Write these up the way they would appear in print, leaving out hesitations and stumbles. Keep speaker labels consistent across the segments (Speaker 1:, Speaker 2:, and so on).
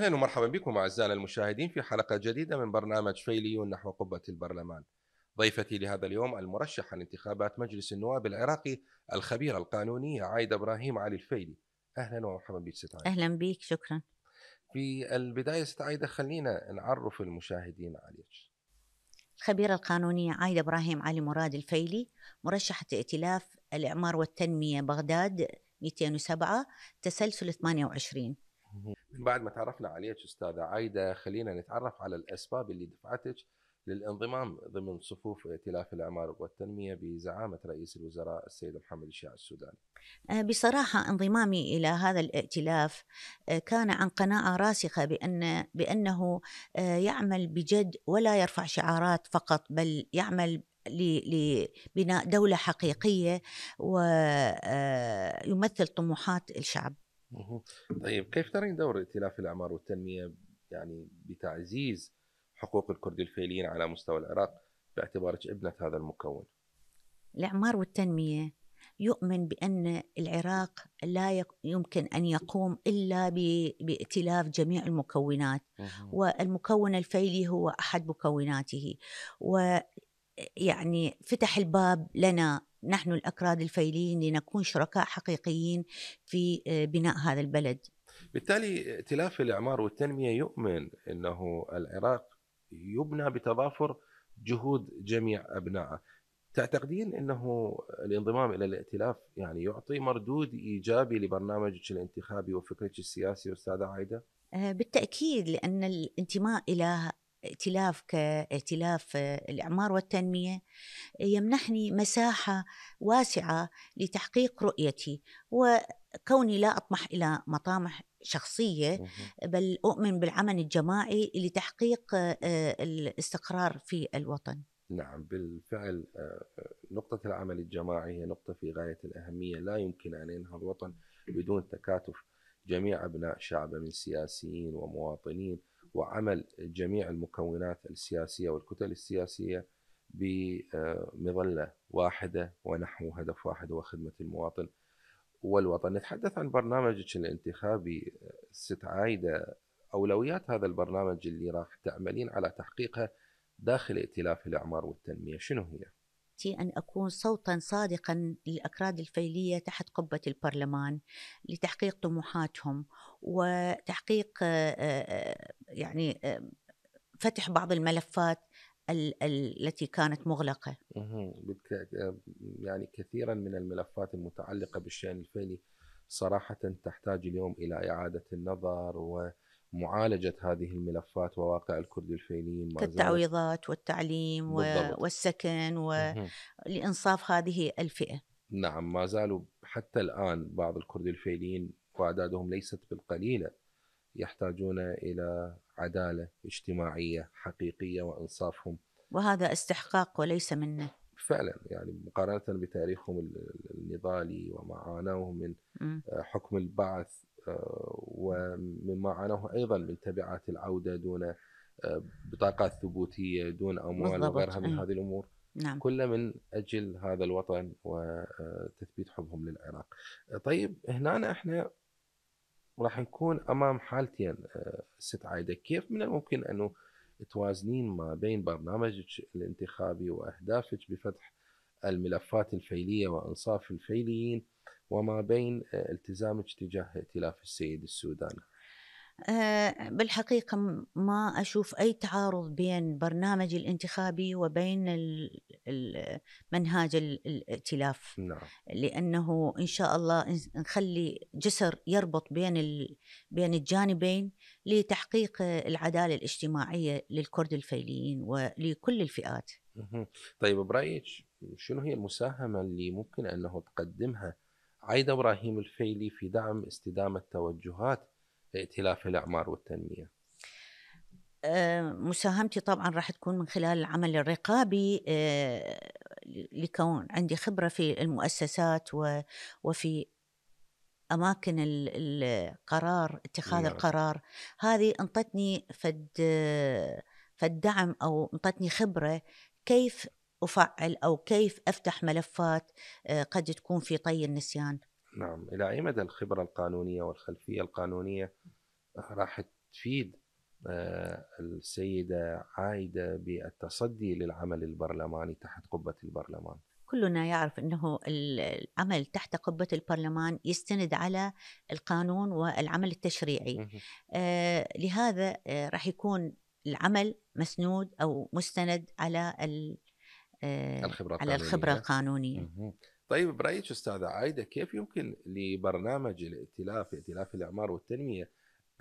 Speaker 1: أهلا ومرحبا بكم أعزائنا المشاهدين في حلقة جديدة من برنامج فيليون نحو قبة البرلمان. ضيفتي لهذا اليوم المرشحة لانتخابات مجلس النواب العراقي الخبيرة القانونية عايدة إبراهيم علي الفيلي. أهلا ومرحبا بك ست عايدة.
Speaker 2: أهلا بيك، شكرا.
Speaker 1: في البداية ست عايدة خلينا نعرف المشاهدين عليك.
Speaker 2: الخبيرة القانونية عايدة إبراهيم علي مراد الفيلي، مرشحة ائتلاف الإعمار والتنمية بغداد 207 تسلسل 28.
Speaker 1: من بعد ما تعرفنا عليك أستاذة عايدة خلينا نتعرف على الأسباب اللي دفعتك للانضمام ضمن صفوف ائتلاف الإعمار والتنمية بزعامة رئيس الوزراء السيد محمد الشيع السوداني.
Speaker 2: بصراحة انضمامي إلى هذا الائتلاف كان عن قناعة راسخة بأنه يعمل بجد ولا يرفع شعارات فقط، بل يعمل لبناء دولة حقيقية ويمثل طموحات الشعب.
Speaker 1: مهم. طيب كيف ترين دور ائتلاف الأعمار والتنمية يعني بتعزيز حقوق الكرد الفعليين على مستوى العراق باعتبارك ابنة هذا المكون؟
Speaker 2: الإعمار والتنمية يؤمن بأن العراق لا يمكن أن يقوم إلا بائتلاف جميع المكونات،
Speaker 1: مهم.
Speaker 2: والمكون الفيلي هو أحد مكوناته. ويعني فتح الباب لنا نحن الأكراد الفيليين لنكون شركاء حقيقيين في بناء هذا البلد.
Speaker 1: بالتالي ائتلاف الإعمار والتنمية يؤمن أنه العراق يبنى بتضافر جهود جميع أبنائه. تعتقدين أنه الانضمام إلى الائتلاف يعني يعطي مردود إيجابي لبرنامجك الانتخابي وفكرك السياسي أستاذة عايدة؟
Speaker 2: بالتأكيد، لأن الانتماء إلى ائتلاف كائتلاف الإعمار والتنمية يمنحني مساحة واسعة لتحقيق رؤيتي، وكوني لا أطمح إلى مطامح شخصية،
Speaker 1: مهم.
Speaker 2: بل أؤمن بالعمل الجماعي لتحقيق الاستقرار في الوطن.
Speaker 1: نعم بالفعل، نقطة العمل الجماعي هي نقطة في غاية الأهمية. لا يمكن أن ينهض وطن بدون تكاتف جميع أبناء شعبه من سياسيين ومواطنين، وعمل جميع المكونات السياسية والكتل السياسية بمظلة واحدة ونحو هدف واحد هو خدمة المواطن والوطن. نتحدث عن برنامجك الانتخابي ست عايدة. أولويات هذا البرنامج اللي راح تعملين على تحقيقها داخل ائتلاف الإعمار والتنمية شنو هي؟
Speaker 2: أن أكون صوتا صادقا للأكراد الفيلية تحت قبة البرلمان لتحقيق طموحاتهم، وتحقيق يعني فتح بعض الملفات التي كانت مغلقة.
Speaker 1: مهم. يعني كثيرا من الملفات المتعلقة بالشأن الفعلي صراحة تحتاج اليوم إلى إعادة النظر ومعالجة هذه الملفات. وواقع الكرد الفعليين ما زالت
Speaker 2: كالتعويضات والتعليم
Speaker 1: بالضبط.
Speaker 2: والسكن،
Speaker 1: مهم.
Speaker 2: ولإنصاف هذه الفئة.
Speaker 1: نعم ما زالوا حتى الآن بعض الكرد الفعليين وأعدادهم ليست بالقليلة يحتاجون إلى عدالة اجتماعية حقيقية وإنصافهم.
Speaker 2: وهذا استحقاق وليس منة.
Speaker 1: فعلا يعني مقارنة بتاريخهم النضالي وما عانوه من
Speaker 2: م.
Speaker 1: حكم البعث، ومما عانوه أيضا من تبعات العودة دون بطاقات ثبوتية دون أموال
Speaker 2: بالضبط،
Speaker 1: وغيرها من
Speaker 2: أي.
Speaker 1: هذه الأمور،
Speaker 2: نعم.
Speaker 1: كل من أجل هذا الوطن وتثبيت حبهم للعراق. طيب هنا احنا راح نكون امام حالتين. ست عايده، كيف من الممكن انه توازنين ما بين برنامجك الانتخابي واهدافك بفتح الملفات الفيليه وانصاف الفيليين، وما بين التزامك تجاه ائتلاف السيد السوداني؟
Speaker 2: بالحقيقة ما أشوف أي تعارض بين برنامجي الانتخابي وبين منهاج الائتلاف،
Speaker 1: نعم.
Speaker 2: لأنه إن شاء الله نخلي جسر يربط بين الجانبين لتحقيق العدالة الاجتماعية للكرد الفيليين ولكل الفئات.
Speaker 1: مهم. طيب برايك شنو هي المساهمه اللي ممكن انه تقدمها عايده ابراهيم الفيلي في دعم استدامه توجهات ائتلاف الاعمار والتنميه؟
Speaker 2: مساهمتي طبعا راح تكون من خلال العمل الرقابي، لكون عندي خبرة في المؤسسات وفي أماكن القرار، اتخاذ
Speaker 1: نعم.
Speaker 2: القرار. هذه انطتني فد دعم، أو انطتني خبرة كيف أفعل أو كيف أفتح ملفات قد تكون في طي النسيان.
Speaker 1: نعم، إلى أي مدى الخبرة القانونية والخلفية القانونية راح تفيد السيدة عايدة بالتصدي للعمل البرلماني تحت قبة البرلمان؟
Speaker 2: كلنا يعرف أنه العمل تحت قبة البرلمان يستند على القانون والعمل التشريعي. لهذا راح يكون العمل مسنود أو مستند على الخبرة القانونية.
Speaker 1: طيب برأيك أستاذة عايدة، كيف يمكن لبرنامج الائتلاف، ائتلاف الإعمار والتنمية،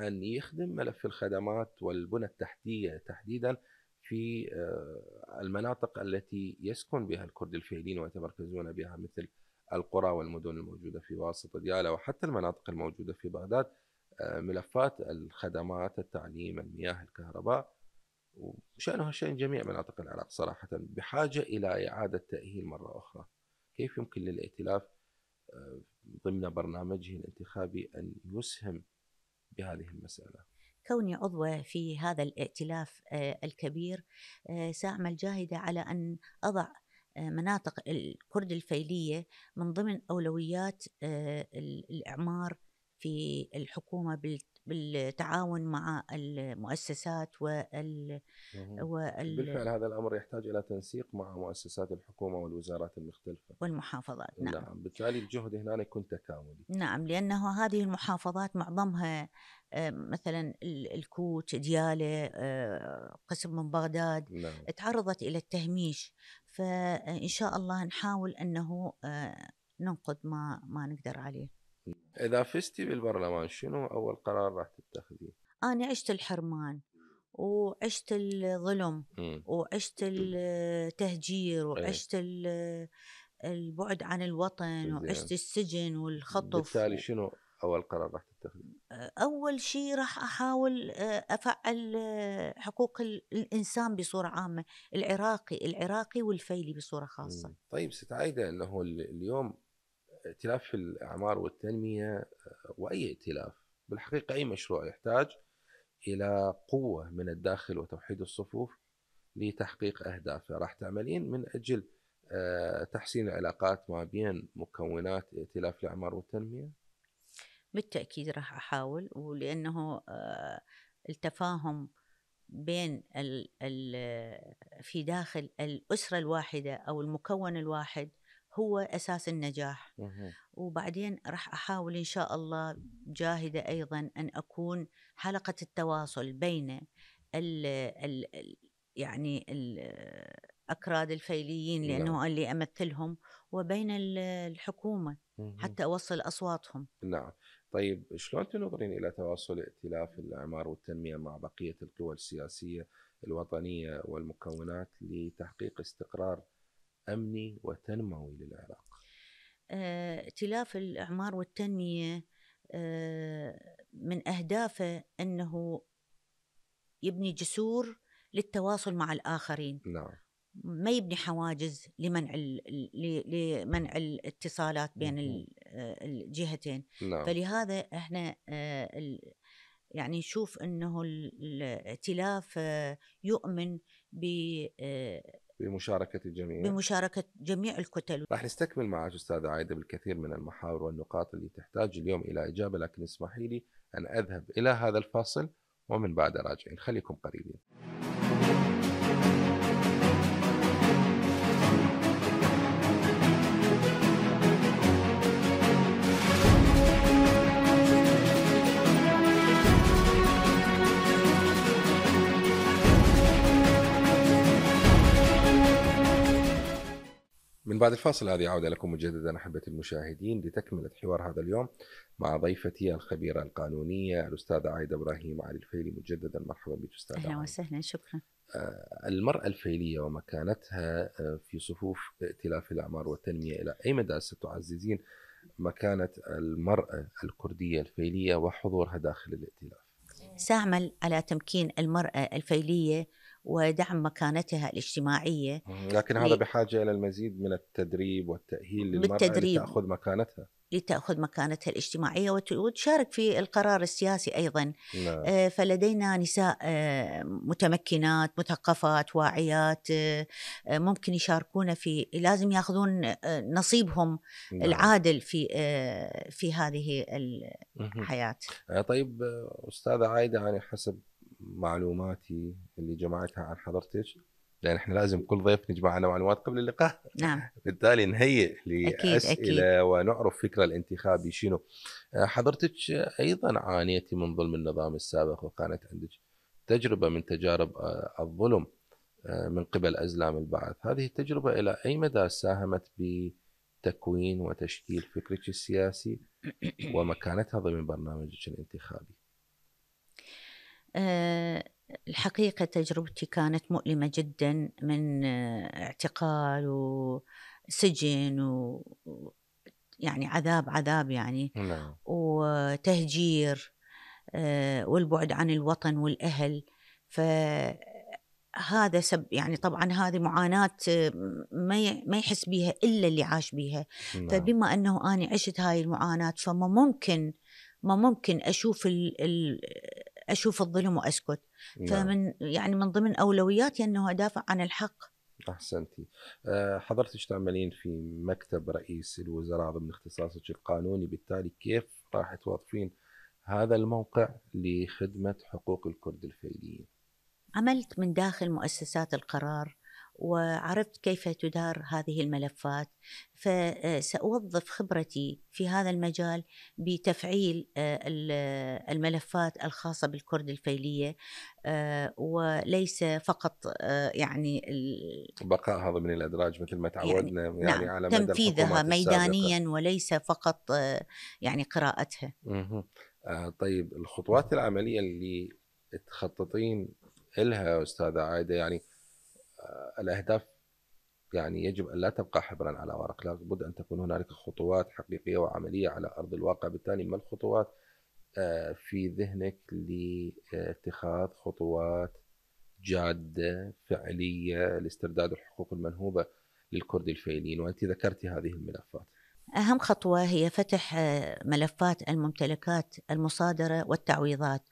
Speaker 1: أن يخدم ملف الخدمات والبنى التحتية تحديدا في المناطق التي يسكن بها الكرد الفعليين ويتمركزون بها، مثل القرى والمدن الموجودة في واسط ديالى وحتى المناطق الموجودة في بغداد؟ ملفات الخدمات، التعليم، المياه، الكهرباء، وشأنها شأن جميع مناطق العراق صراحة، بحاجة إلى إعادة تأهيل مرة أخرى. كيف يمكن للائتلاف ضمن برنامجه الانتخابي أن يسهم بهذه المسألة؟
Speaker 2: كوني عضوة في هذا الائتلاف الكبير، سأعمل جاهدة على أن أضع مناطق الكرد الفيلية من ضمن أولويات الإعمار في الحكومة بالتعاون مع المؤسسات
Speaker 1: بالفعل هذا الأمر يحتاج إلى تنسيق مع مؤسسات الحكومة والوزارات المختلفة
Speaker 2: والمحافظات.
Speaker 1: نعم. بالتالي الجهد هنا يكون تكاملي.
Speaker 2: نعم، لأنه هذه المحافظات معظمها مثلا الكوت، ديالى، قسم من بغداد،
Speaker 1: نعم.
Speaker 2: تعرضت إلى التهميش، فإن شاء الله نحاول أنه ننقذ ما نقدر عليه.
Speaker 1: إذا فزتي بالبرلمان شنو أول قرار راح تتخذيه؟
Speaker 2: أنا عشت الحرمان وعشت الظلم وعشت التهجير وعشت البعد عن الوطن وعشت السجن والخطف.
Speaker 1: بالتالي شنو أول قرار راح تتخذيه؟
Speaker 2: أول شيء راح أحاول أفعل حقوق الإنسان بصورة عامة، العراقي والفيلي بصورة خاصة.
Speaker 1: طيب ست عايدة، أنه اليوم ائتلاف الإعمار والتنمية وأي ائتلاف بالحقيقة، أي مشروع يحتاج إلى قوة من الداخل وتوحيد الصفوف لتحقيق أهدافه. راح تعملين من أجل تحسين العلاقات ما بين مكونات ائتلاف الإعمار والتنمية؟
Speaker 2: بالتأكيد راح أحاول، ولأنه التفاهم بين في داخل الأسرة الواحدة أو المكون الواحد هو أساس النجاح. وبعدين راح أحاول إن شاء الله جاهدة أيضا أن أكون حلقة التواصل بين يعني الأكراد الفيليين، لأنه اللي أمثلهم، وبين الحكومة حتى أوصل أصواتهم.
Speaker 1: نعم. طيب شلون تنظرين إلى تواصل ائتلاف الإعمار والتنمية مع بقية القوى السياسية الوطنية والمكونات لتحقيق استقرار أمني وتنموي للعراق؟
Speaker 2: ائتلاف الإعمار والتنمية من أهدافه أنه يبني جسور للتواصل مع الآخرين.
Speaker 1: نعم.
Speaker 2: ما يبني حواجز لمنع الاتصالات بين الجهتين.
Speaker 1: نعم.
Speaker 2: فلهذا احنا يعني نشوف انه الائتلاف يؤمن
Speaker 1: بمشاركة
Speaker 2: جميع الكتل.
Speaker 1: راح نستكمل معك أستاذة عايدة بالكثير من المحاور والنقاط اللي تحتاج اليوم إلى إجابة، لكن اسمحي لي أن أذهب إلى هذا الفاصل ومن بعد راجعين. خليكم قريبين. من بعد الفاصل هذه عودة لكم مجددا أحبتي المشاهدين لتكملة حوار هذا اليوم مع ضيفتي الخبيرة القانونية الأستاذة عايدة إبراهيم علي الفيلي. مجددا مرحبا بك أستاذة.
Speaker 2: أهلا وسهلا. شكرا.
Speaker 1: المرأة الفيلية ومكانتها في صفوف ائتلاف الإعمار والتنمية، إلى أي مدى ستعززين مكانة المرأة الكردية الفيلية وحضورها داخل الائتلاف؟
Speaker 2: سأعمل على تمكين المرأة الفيلية ودعم مكانتها الاجتماعية،
Speaker 1: لكن هذا بحاجة إلى المزيد من التدريب والتأهيل للمرأة لتأخذ مكانتها.
Speaker 2: لتأخذ مكانتها الاجتماعية وتشارك في القرار السياسي أيضا.
Speaker 1: نعم.
Speaker 2: فلدينا نساء متمكنات مثقفات واعيات، ممكن يشاركون لازم ياخذون نصيبهم
Speaker 1: نعم.
Speaker 2: العادل في هذه
Speaker 1: مهم.
Speaker 2: الحياة.
Speaker 1: طيب أستاذة عايدة، يعني حسب معلوماتي اللي جمعتها عن حضرتك، لأن احنا لازم كل ضيف نجمع عنه معلومات قبل اللقاء
Speaker 2: نعم.
Speaker 1: بالتالي نهيئ
Speaker 2: أكيد أكيد.
Speaker 1: لأسئلة ونعرف فكرة الانتخابي شنو. حضرتك أيضا عانيتي من ظلم النظام السابق، وكانت عندك تجربة من تجارب الظلم من قبل أزلام البعث. هذه التجربة إلى أي مدى ساهمت بتكوين وتشكيل فكرك السياسي ومكانتها ضمن برنامجك الانتخابي؟
Speaker 2: الحقيقة تجربتي كانت مؤلمة جدا، من اعتقال وسجن يعني عذاب يعني،
Speaker 1: نعم.
Speaker 2: وتهجير، والبعد عن الوطن والأهل. فهذا يعني طبعا هذه معاناة ما يحس بيها إلا اللي عاش بيها.
Speaker 1: نعم.
Speaker 2: فبما أنه أنا عشت هاي المعاناة، فما ممكن أشوف أشوف الظلم وأسكت.
Speaker 1: نعم.
Speaker 2: يعني من ضمن أولوياتي أنه أدافع عن الحق.
Speaker 1: أحسنتي. حضرتك تعملين في مكتب رئيس الوزراء ضمن اختصاصك القانوني، بالتالي كيف راح توظفين هذا الموقع لخدمة حقوق الكرد الفيليين؟
Speaker 2: عملت من داخل مؤسسات القرار وعرفت كيف تدار هذه الملفات، فسأوظف خبرتي في هذا المجال بتفعيل الملفات الخاصة بالكرد الفيلية، وليس فقط يعني
Speaker 1: بقائها ضمن الأدراج مثل ما
Speaker 2: يعني
Speaker 1: تعودنا يعني
Speaker 2: نعم
Speaker 1: على مدى
Speaker 2: تنفيذها
Speaker 1: الحكومات السابقة.
Speaker 2: ميدانيا وليس فقط يعني قراءتها.
Speaker 1: مهم. طيب الخطوات العملية اللي تخططين لها يا أستاذة عايدة، يعني الأهداف يعني يجب أن لا تبقى حبرا على ورق، لابد أن تكون هنالك خطوات حقيقية وعملية على أرض الواقع. بالتالي ما الخطوات في ذهنك لاتخاذ خطوات جادة فعلية لاسترداد الحقوق المنهوبة للكرد الفيليين، وأنت ذكرتي هذه الملفات؟
Speaker 2: أهم خطوة هي فتح ملفات الممتلكات المصادرة والتعويضات،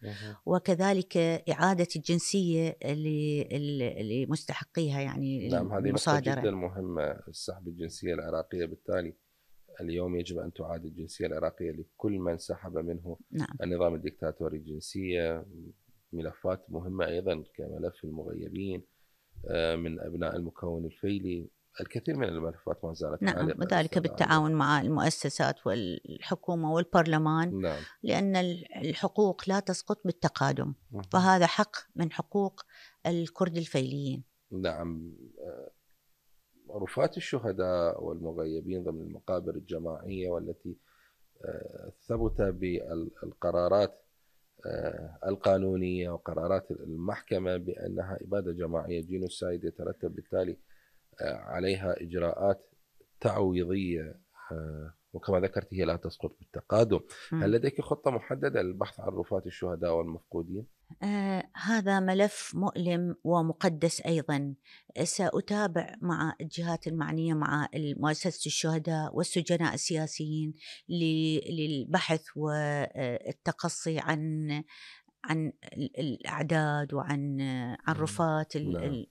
Speaker 2: وكذلك إعادة الجنسية لمستحقيها يعني
Speaker 1: نعم، هذه نقطة
Speaker 2: المصادرة.
Speaker 1: جدا مهمة، سحب الجنسية العراقية. بالتالي اليوم يجب أن تعاد الجنسية العراقية لكل من سحب منه
Speaker 2: نعم.
Speaker 1: النظام الدكتاتوري الجنسية. ملفات مهمة أيضا كملف المغيبين من أبناء المكون الفيلي. الكثير من الملفات ما زالت
Speaker 2: نعم،
Speaker 1: عالقة
Speaker 2: وذلك
Speaker 1: أستاذ عايدة.
Speaker 2: بالتعاون مع المؤسسات والحكومة والبرلمان،
Speaker 1: نعم.
Speaker 2: لأن الحقوق لا تسقط بالتقادم،
Speaker 1: مهم.
Speaker 2: فهذا حق من حقوق الكرد الفيليين.
Speaker 1: نعم. رفاة الشهداء والمغيبين ضمن المقابر الجماعية والتي ثبت بالقرارات القانونية وقرارات المحكمة بأنها إبادة جماعية جينوسايد، يترتب بالتالي عليها إجراءات تعويضية، وكما ذكرت هي لا تسقط بالتقادم. هل لديك خطة محددة للبحث عن رفاة الشهداء والمفقودين؟
Speaker 2: هذا ملف مؤلم ومقدس أيضا. سأتابع مع الجهات المعنية، مع مؤسسة الشهداء والسجناء السياسيين، للبحث والتقصي عن الأعداد عن رفاة
Speaker 1: نعم.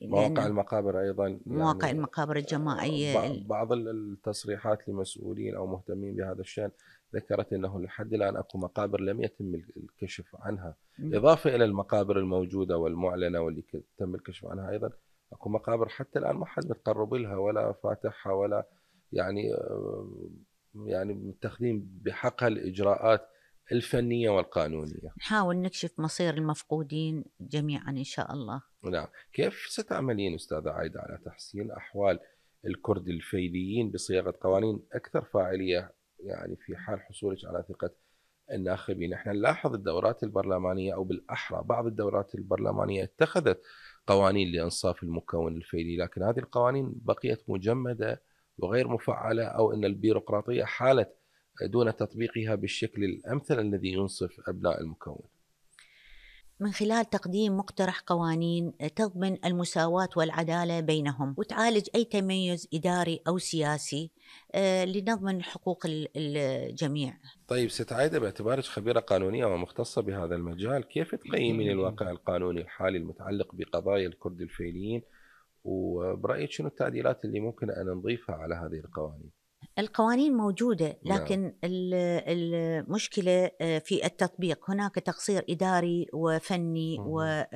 Speaker 1: مواقع
Speaker 2: لأن
Speaker 1: المقابر أيضا،
Speaker 2: مواقع
Speaker 1: يعني
Speaker 2: المقابر الجماعية.
Speaker 1: بعض التصريحات لمسؤولين أو مهتمين بهذا الشأن ذكرت أنه لحد الآن أكو مقابر لم يتم الكشف عنها، إضافة إلى المقابر الموجودة والمعلنة واللي تم الكشف عنها، أيضا أكو مقابر حتى الآن ما حد متقرب لها ولا فاتحها ولا يعني متخذين بحقها الإجراءات الفنية والقانونية.
Speaker 2: نحاول نكشف مصير المفقودين جميعا إن شاء الله.
Speaker 1: نعم. كيف ستعملين أستاذة عايدة على تحسين أحوال الكرد الفيليين بصياغة قوانين أكثر فاعلية، يعني في حال حصولك على ثقة الناخبين؟ احنا نلاحظ الدورات البرلمانية، أو بالأحرى بعض الدورات البرلمانية اتخذت قوانين لإنصاف المكون الفيلي، لكن هذه القوانين بقيت مجمدة وغير مفعلة، أو أن البيروقراطية حالت دون تطبيقها بالشكل الأمثل الذي ينصف أبناء المكون.
Speaker 2: من خلال تقديم مقترح قوانين تضمن المساواة والعدالة بينهم وتعالج أي تميز إداري أو سياسي لنضمن حقوق الجميع.
Speaker 1: طيب ست عايدة، باعتبارك خبيرة قانونية ومختصة بهذا المجال، كيف تقيمين الواقع القانوني الحالي المتعلق بقضايا الكرد الفيليين، وبرأيك شنو التعديلات اللي ممكن أن نضيفها على هذه القوانين؟
Speaker 2: القوانين موجودة،
Speaker 1: نعم.
Speaker 2: لكن المشكلة في التطبيق. هناك تقصير إداري وفني
Speaker 1: مهم.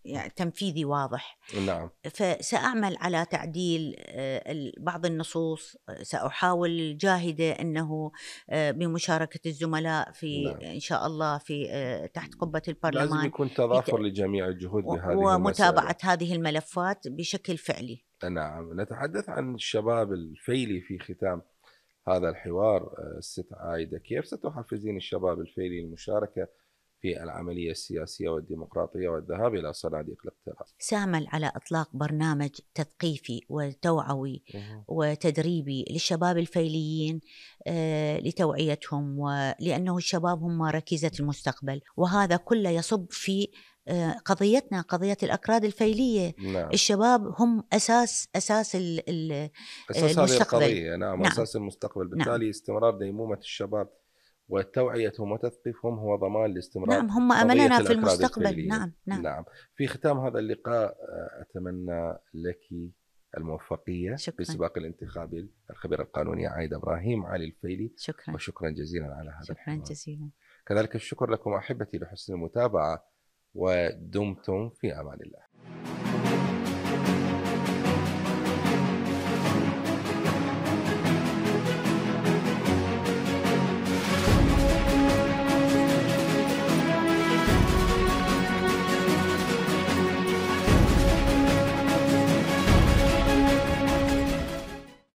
Speaker 2: يعني تنفيذي واضح.
Speaker 1: نعم.
Speaker 2: فسأعمل على تعديل بعض النصوص. سأحاول جاهدة أنه بمشاركة الزملاء في
Speaker 1: نعم.
Speaker 2: إن شاء الله في تحت قبة
Speaker 1: لازم
Speaker 2: البرلمان
Speaker 1: يكون
Speaker 2: في
Speaker 1: تضافر لجميع الجهود بهذه المسألة.
Speaker 2: ومتابعة هذه الملفات بشكل فعلي.
Speaker 1: نعم. نتحدث عن الشباب الفيلي في ختام هذا الحوار. ست عايدة، كيف ستحفزين الشباب الفيلي للمشاركة في العملية السياسية والديمقراطية والذهاب إلى صناديق الاقتراع؟
Speaker 2: سأعمل على إطلاق برنامج تثقيفي وتوعوي
Speaker 1: مهم.
Speaker 2: وتدريبي للشباب الفيليين لتوعيتهم، ولأنه الشباب هم ركيزة المستقبل، وهذا كله يصب في قضيتنا، قضية الأكراد الفيلية.
Speaker 1: نعم.
Speaker 2: الشباب هم أساس
Speaker 1: أساس هذه
Speaker 2: المستقبل.
Speaker 1: القضية، نعم،
Speaker 2: نعم.
Speaker 1: وأساس المستقبل.
Speaker 2: نعم.
Speaker 1: بالتالي استمرار ديمومة الشباب وتوعيتهم وتثقيفهم هو ضمان لاستمرار
Speaker 2: نعم، هم
Speaker 1: قضية
Speaker 2: أملنا في
Speaker 1: الأكراد
Speaker 2: المستقبل.
Speaker 1: الفعليين.
Speaker 2: نعم. نعم.
Speaker 1: نعم. في ختام هذا اللقاء أتمنى لك الموفقية في
Speaker 2: شكرا.
Speaker 1: سباق الانتخابي. الخبيرة القانونية عايدة إبراهيم علي الفيلي،
Speaker 2: شكرا.
Speaker 1: وشكرا جزيلا على هذا
Speaker 2: شكرا
Speaker 1: الحوار.
Speaker 2: جزيلا.
Speaker 1: كذلك الشكر لكم أحبتي لحسن المتابعة، ودمتم في أمان الله.